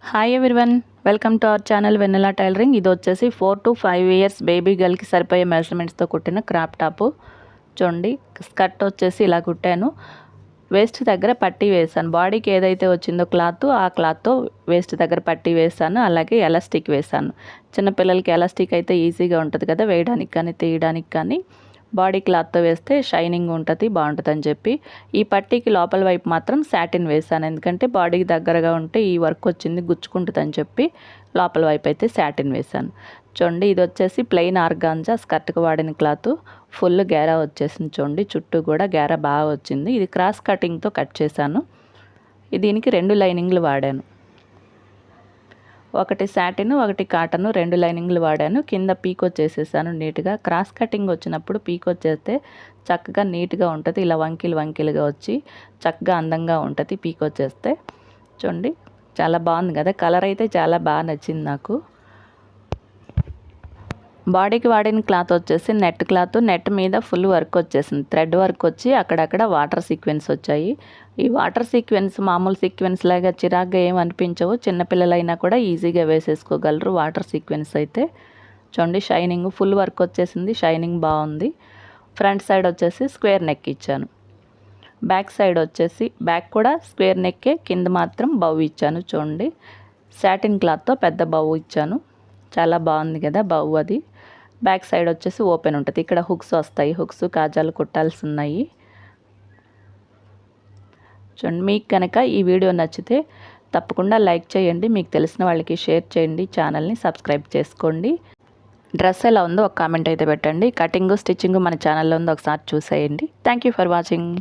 Hi everyone, welcome to our channel Vennela tailoring. ఇది వచ్చేసి 4 to 5 years baby గర్ల్కి సరిపోయే మెజర్మెంట్స్తో కుట్టిన క్రాప్ టాపు. చూడండి, స్కర్ట్ వచ్చేసి ఇలా కుట్టాను. వేస్ట్ దగ్గర పట్టీ వేసాను. బాడీకి ఏదైతే వచ్చిందో క్లాత్, ఆ క్లాత్తో వేస్ట్ దగ్గర పట్టీ వేసాను. అలాగే ఎలాస్టిక్ వేసాను. చిన్నపిల్లలకి ఎలాస్టిక్ అయితే ఈజీగా ఉంటుంది కదా, వేయడానికి కానీ తీయడానికి కానీ. బాడీ క్లాత్తో వేస్తే షైనింగ్ ఉంటుంది, బాగుంటుంది అని చెప్పి ఈ పట్టీకి లోపల వైపు మాత్రం సాటిన్ వేసాను. ఎందుకంటే బాడీకి దగ్గరగా ఉంటే ఈ వర్క్ వచ్చింది గుచ్చుకుంటుంది అని చెప్పి లోపల వైపు అయితే సాటిన్ వేసాను. చూడండి, ఇది వచ్చేసి ప్లెయిన్ ఆర్గాంజా స్కర్ట్కి వాడిన క్లాత్. ఫుల్ గేరా వచ్చేసింది. చూడండి, చుట్టూ కూడా గేరా బాగా వచ్చింది. ఇది క్రాస్ కటింగ్తో కట్ చేశాను. దీనికి 2 లైనింగ్లు వాడాను. ఒకటి సాటిన్, ఒకటి కాటన్, 2 లైనింగ్లు వాడాను. కింద పీకో చేసేసాను నీట్గా. క్రాస్ కటింగ్ వచ్చినప్పుడు పీకో చేస్తే చక్కగా నీట్గా ఉంటుంది. ఇలా వంకిలుగా వచ్చి చక్కగా అందంగా ఉంటుంది పీకో చేస్తే. చూడండి, చాలా బాగుంది కదా. కలర్ అయితే చాలా బాగా నచ్చింది నాకు. బాడీకి వాడిన క్లాత్ వచ్చేసి నెట్ క్లాత్. నెట్ మీద ఫుల్ వర్క్ వచ్చేసింది. థ్రెడ్ వర్క్ వచ్చి అక్కడక్కడ వాటర్ సీక్వెన్స్ వచ్చాయి. ఈ వాటర్ సీక్వెన్స్ మామూలు సీక్వెన్స్ లాగా చిరాగ్గా ఏం అనిపించవు. చిన్నపిల్లలైనా కూడా ఈజీగా వేసేసుకోగలరు వాటర్ సీక్వెన్స్ అయితే. చూడండి, షైనింగ్ ఫుల్ వర్క్ వచ్చేసింది. షైనింగ్ బాగుంది. ఫ్రంట్ సైడ్ వచ్చేసి స్క్వేర్ నెక్ ఇచ్చాను. బ్యాక్ సైడ్ వచ్చేసి బ్యాక్ కూడా స్క్వేర్ నెక్కే, కింద మాత్రం బౌ ఇచ్చాను. చూడండి, సాటిన్ క్లాత్తో పెద్ద బౌ ఇచ్చాను. చాలా బాగుంది కదా బౌ. అది బ్యాక్ సైడ్ వచ్చేసి ఓపెన్ ఉంటుంది. ఇక్కడ హుక్స్ వస్తాయి. హుక్స్ కాజాలు కుట్టాల్సి ఉన్నాయి. చూడండి, మీకు కనుక ఈ వీడియో నచ్చితే తప్పకుండా లైక్ చేయండి. మీకు తెలిసిన వాళ్ళకి షేర్ చేయండి. ఛానల్ని సబ్స్క్రైబ్ చేసుకోండి. డ్రెస్ ఎలా ఉందో ఒక కామెంట్ అయితే పెట్టండి. కటింగ్ స్టిచ్చింగ్ మన ఛానల్లో ఉందో ఒకసారి చూసేయండి. Thank you for watching.